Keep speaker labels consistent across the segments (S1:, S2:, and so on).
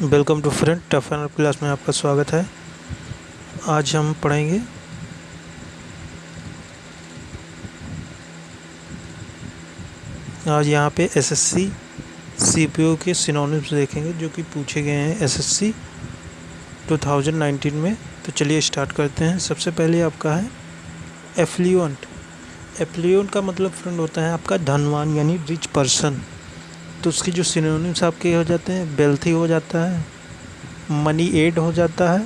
S1: Welcome to friend tough and class में आपका स्वागत है। आज हम पढ़ेंगे आज यहाँ पे एसएससी सीपीओ के सिनोनिम्स देखेंगे जो कि पूछे गए हैं एसएससी 2019 में। तो चलिए स्टार्ट करते हैं। सबसे पहले आपका है एफ्लुएंट। एफ्लुएंट का मतलब फ्रेंड होता है आपका धनवान यानी रिच पर्सन। तो उसके जो सिनोनिम्स आपके हो जाते हैं, वेल्थी हो जाता है, मनी एड हो जाता है,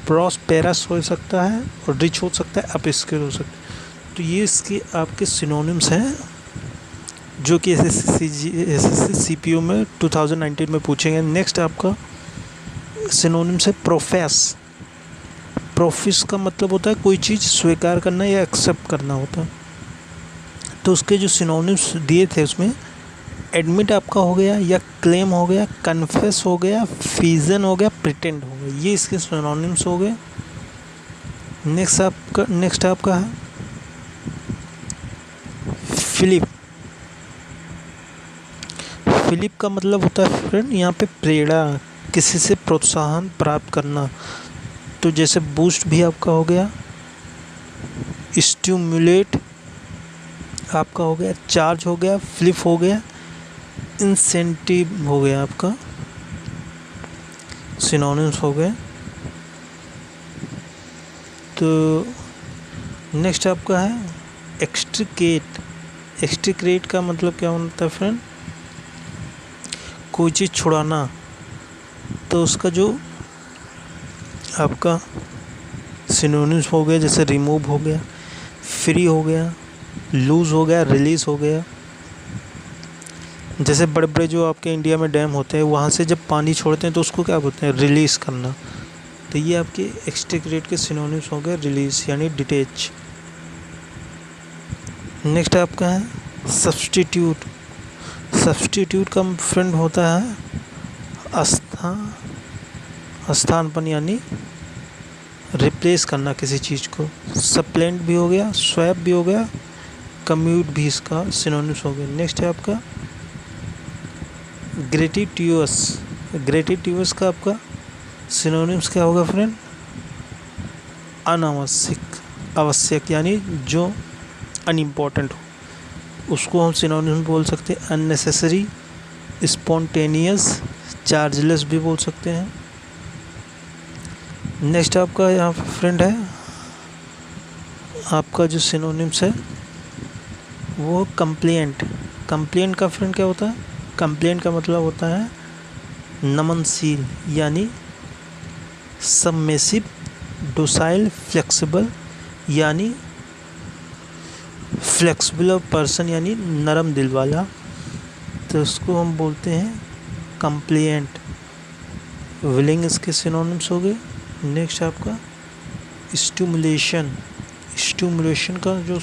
S1: प्रॉस्पेरस हो सकता है और रिच हो सकता है, अपस्किल हो सकता है। तो ये इसके आपके सिनोनिम्स हैं जो कि एसएससी सीपीओ में 2019 में पूछेंगे। नेक्स्ट आपका सिनोनिम्स है प्रोफेस। प्रोफेस का मतलब होता है कोई चीज़ स्वीकार करना या एक्सेप्ट करना होता है। तो उसके जो सिनोनिम्स दिए थे उसमें एडमिट आपका हो गया या क्लेम हो गया, कन्फेस हो गया, फीजन हो गया, प्रिटेंड हो गया। ये इसके सिनोनिम्स हो गए। नेक्स्ट आपका है फिलिप। फिलिप का मतलब होता है फ्रेंड यहाँ पे प्रेरणा, किसी से प्रोत्साहन प्राप्त करना। तो जैसे बूस्ट भी आपका हो गया, स्टिमुलेट आपका हो गया, चार्ज हो गया, फ्लिप हो गया, इंसेंटिव हो गया, आपका सिनोनिम्स हो गए। तो नेक्स्ट आपका है एक्सट्रिकेट। एक्सट्रिकेट का मतलब क्या होता है फ्रेंड, कोई चीज़ छुड़ाना। तो उसका जो आपका सिनोनिम्स हो गया जैसे रिमूव हो गया, फ्री हो गया, लूज़ हो गया, रिलीज़ हो गया। जैसे बड़े बड़े जो आपके इंडिया में डैम होते हैं वहाँ से जब पानी छोड़ते हैं तो उसको क्या बोलते हैं, रिलीज़ करना। तो ये आपके एक्सट्रिकेट के सिनोनिम्स हो गए, रिलीज़ यानी डिटेच। नेक्स्ट आपका है सब्स्टिट्यूट। सब्स्टिट्यूट का फ्रेंड होता है स्थानपन यानी रिप्लेस करना किसी चीज़ को। सप्लेंट भी हो गया, स्वैप भी हो गया, कम्यूट भी इसका सिनोनिम्स हो गया। नेक्स्ट है आपका ग्रेटिट्यूअस। ग्रेटिट्यूअस का आपका सिनोनिम्स क्या होगा फ्रेंड, अनावश्यक, आवश्यक यानी जो अनइम्पॉर्टेंट हो उसको हम सिनोनिम्स बोल सकते हैं। अननेसेसरी, स्पॉन्टेनियस, चार्जलेस भी बोल सकते हैं। नेक्स्ट आपका यहाँ पे फ्रेंड है आपका जो सिनोनिम्स है वो कंप्लेंट। कंप्लेंट का फ्रेंड क्या होता है, कंप्लेंट का मतलब होता है नमनशील यानी सबमिसिव, डोसाइल, फ्लेक्सिबल यानी फ्लेक्सिबल पर्सन यानी नरम दिल वाला। तो उसको हम बोलते हैं कंप्लेंट। विलिंग इसके सिनोनिम्स हो गए। नेक्स्ट आपका स्टिमुलेशन। स्टिमुलेशन का जो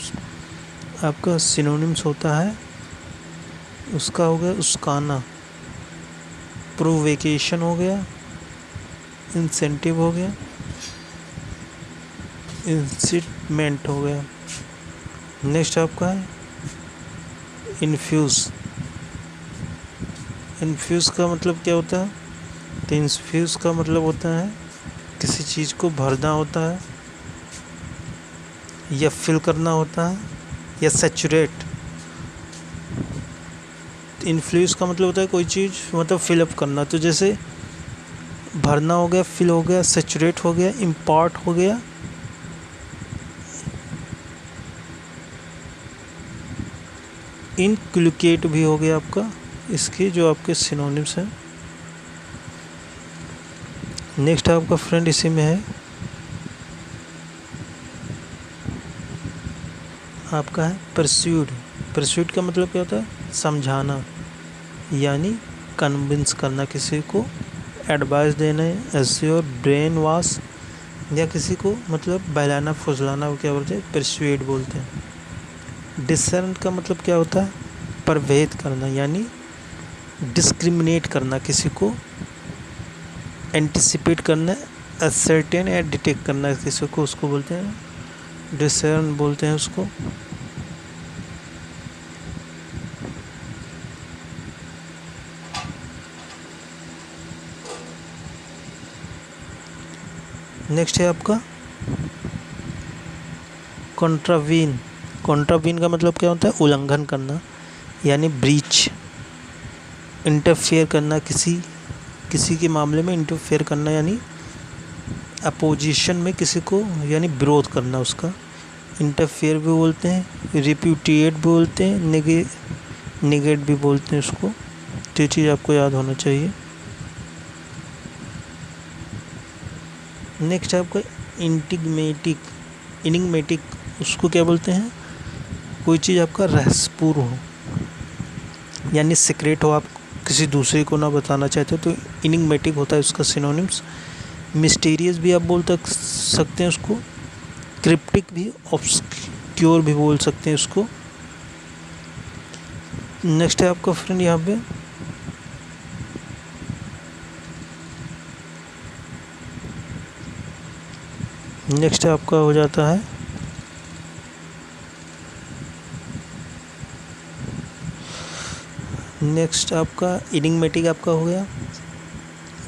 S1: आपका सिनोनिम्स होता है उसका हो गया उस्काना, प्रोवोकेशन हो गया, इंसेंटिव हो गया, इंसिटमेंट हो गया। नेक्स्ट आपका है इन्फ्यूज़। इन्फ्यूज़ का मतलब क्या होता है, तो इन्फ्यूज़ का मतलब होता है किसी चीज़ को भरना होता है या फिल करना होता है या सैचुरेट। इन्फ्लुएंस का मतलब होता है कोई चीज़ मतलब फिलअप करना। तो जैसे भरना हो गया, फिल हो गया, सैचुरेट हो गया, इम्पार्ट हो गया, इनक्लुकेट भी हो गया आपका। इसके जो आपके सिनोनिम्स हैं। नेक्स्ट आपका फ्रेंड इसी में है आपका है परस्यूड। परस्यूड का मतलब क्या होता है, समझाना यानी कन्विंस करना किसी को, एडवाइस देना, एश्योर, ब्रेन वॉश या किसी को मतलब बहलाना फुसलाना, वो क्या बोलते हैं, परस्यूड बोलते हैं। डिसर्न का मतलब क्या होता है, परभेद करना यानी डिस्क्रिमिनेट करना किसी को, एंटिसिपेट करना, असर्टेन या डिटेक्ट करना किसी को, उसको बोलते हैं डिसर्न बोलते हैं उसको। नेक्स्ट है आपका कॉन्ट्रावीन। कॉन्ट्रावीन का मतलब क्या होता है? उल्लंघन करना, यानी ब्रीच, इंटरफेयर करना, किसी के मामले में इंटरफेयर करना, यानी अपोजिशन में किसी को, यानी विरोध करना उसका, इंटरफेयर भी बोलते हैं, रिप्यूटिएट भी बोलते हैं, निगेट भी बोलते हैं उसको। तो ये चीज़ आपको याद होना चाहिए। नेक्स्ट है आपका इनिग्मेटिक। उसको क्या बोलते हैं? कोई चीज़ आपका रहस्यपूर्ण हो, यानी सीक्रेट हो, आप किसी दूसरे को ना बताना चाहते हो, तो इनिग्मेटिक होता है उसका सिनोनिम्स। मिस्टीरियस भी आप बोल सकते हैं उसको, क्रिप्टिक भी, ऑब्सक्योर भी बोल सकते हैं उसको। नेक्स्ट है आपका फ्रेंड यहाँ पे नेक्स्ट आपका हो जाता है नेक्स्ट आपका इनिग्मेटिक आपका हो गया।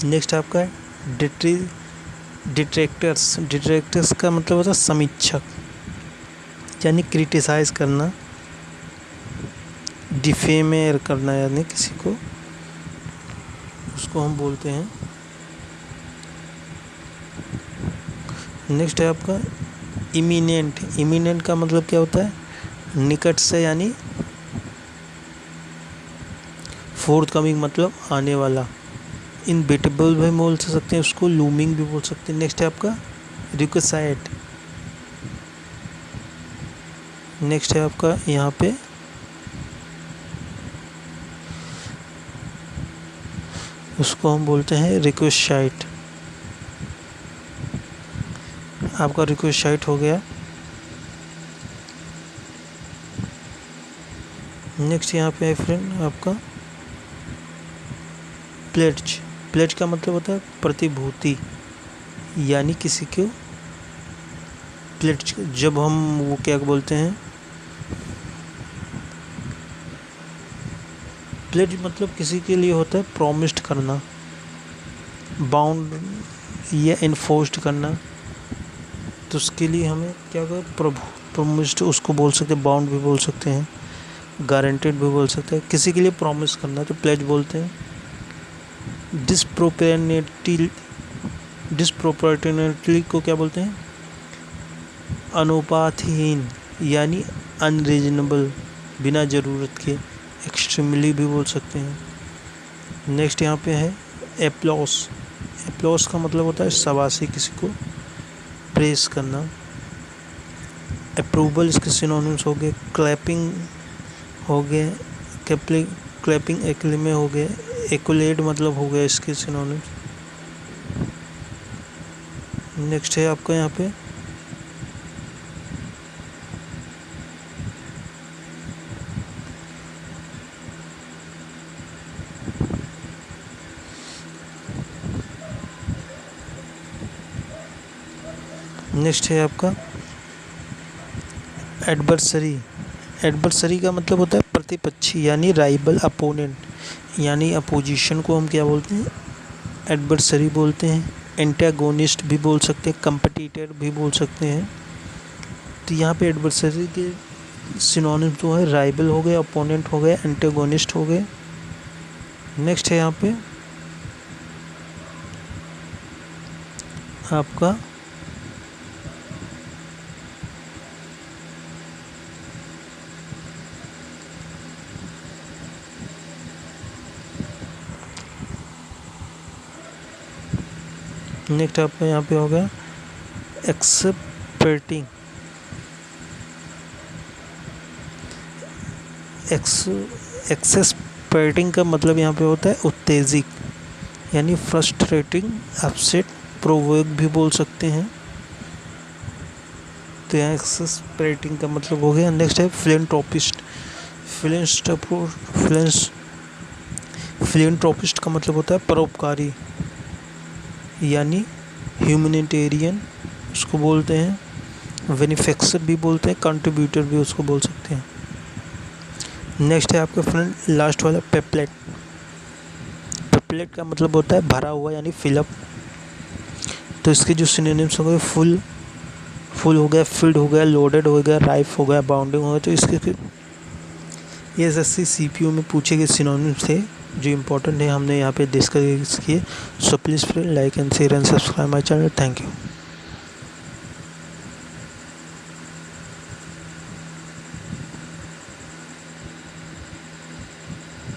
S1: नेक्स्ट आपका डिट्रैक्टर्स का मतलब होता है समीक्षक, यानी क्रिटिसाइज करना, डिफेमेर करना, यानी किसी को, उसको हम बोलते हैं। नेक्स्ट है आपका इमिनेंट का मतलब क्या होता है? निकट से, यानी फोर्थ कमिंग मतलब आने वाला। इनविटेबल भी बोल सकते हैं उसको, लूमिंग भी बोल सकते हैं। नेक्स्ट है आपका रिक्वेसाइट। नेक्स्ट है आपका यहाँ पे उसको हम बोलते हैं रिक्वेसाइट। आपका रिक्वेसाइट हो गया। नेक्स्ट यहाँ पे है फ्रेंड आपका प्लेज का मतलब होता है प्रतिभूति, यानी किसी को प्लेज, जब हम वो क्या बोलते हैं, प्लेज मतलब किसी के लिए होता है प्रॉमिस्ड करना, बाउंड या इन्फोर्स्ड करना, तो उसके लिए हमें क्या कर प्रॉमिस्ड उसको बोल सकते हैं, बाउंड भी बोल सकते हैं, गारंटेड भी बोल सकते हैं। किसी के लिए प्रॉमिस करना तो प्लेज बोलते हैं। डिस्प्रोपोर्शनेटली को क्या बोलते हैं? अनुपातहीन, यानी अनरीजनेबल, बिना ज़रूरत के। एक्सट्रीमली भी बोल सकते हैं। नेक्स्ट यहाँ पे है एप्लॉस का मतलब होता है शाबाशी, किसी को प्रेस करना। अप्रूवल इसके सिनोनिम्स हो गए, क्लैपिंग हो गए, क्लैपिंग एक्लेमे हो गए, एक्युलेट मतलब हो गया इसके सिनोनिम्स। नेक्स्ट है आपका यहाँ पे नेक्स्ट है आपका एडवर्सरी का मतलब होता है प्रतिपक्षी, यानी राइवल, अपोनेंट, यानी अपोजिशन को हम क्या बोलते हैं? एडवर्सरी बोलते हैं। एंटागोनिस्ट भी बोल सकते हैं, कंपटीटर भी बोल सकते हैं। तो यहाँ पे एडवर्सरी के सिनोनिम जो है राइवल हो गए, अपोनेंट हो गए, एंटागोनिस्ट हो गए। नेक्स्ट है यहाँ पे आपका नेक्स्ट आपका यहाँ पे हो गया एक्सेस्पेटिंग का मतलब यहाँ पे होता है उत्तेजित, यानी फ्रस्ट्रेटिंग, अपसेट, प्रोवोक भी बोल सकते हैं। तो यहाँ एक्सेस्पेटिंग का मतलब हो गया। नेक्स्ट है फिलेंट्रोपिस्ट का मतलब होता है परोपकारी, यानी ह्यूमैनिटेरियन उसको बोलते हैं। बेनिफिक्सर भी बोलते हैं, कंट्रीब्यूटर भी उसको बोल सकते हैं। नेक्स्ट है आपका फ्रेंड लास्ट वाला पेपलेट का मतलब होता है भरा हुआ, यानी फिलअप। तो इसके जो सिनोनिम्स हो गए फुल हो गया, फिल्ड हो गया, लोडेड हो गया, राइफ हो गया, बाउंडिंग हो गया। तो इसके ये एसएससी सीपीयू में पूछे गए सिनोनिम्स थे जो इम्पोर्टेंट है, हमने यहाँ पे डिस्कस किए। So please like and share and subscribe my channel. Thank you.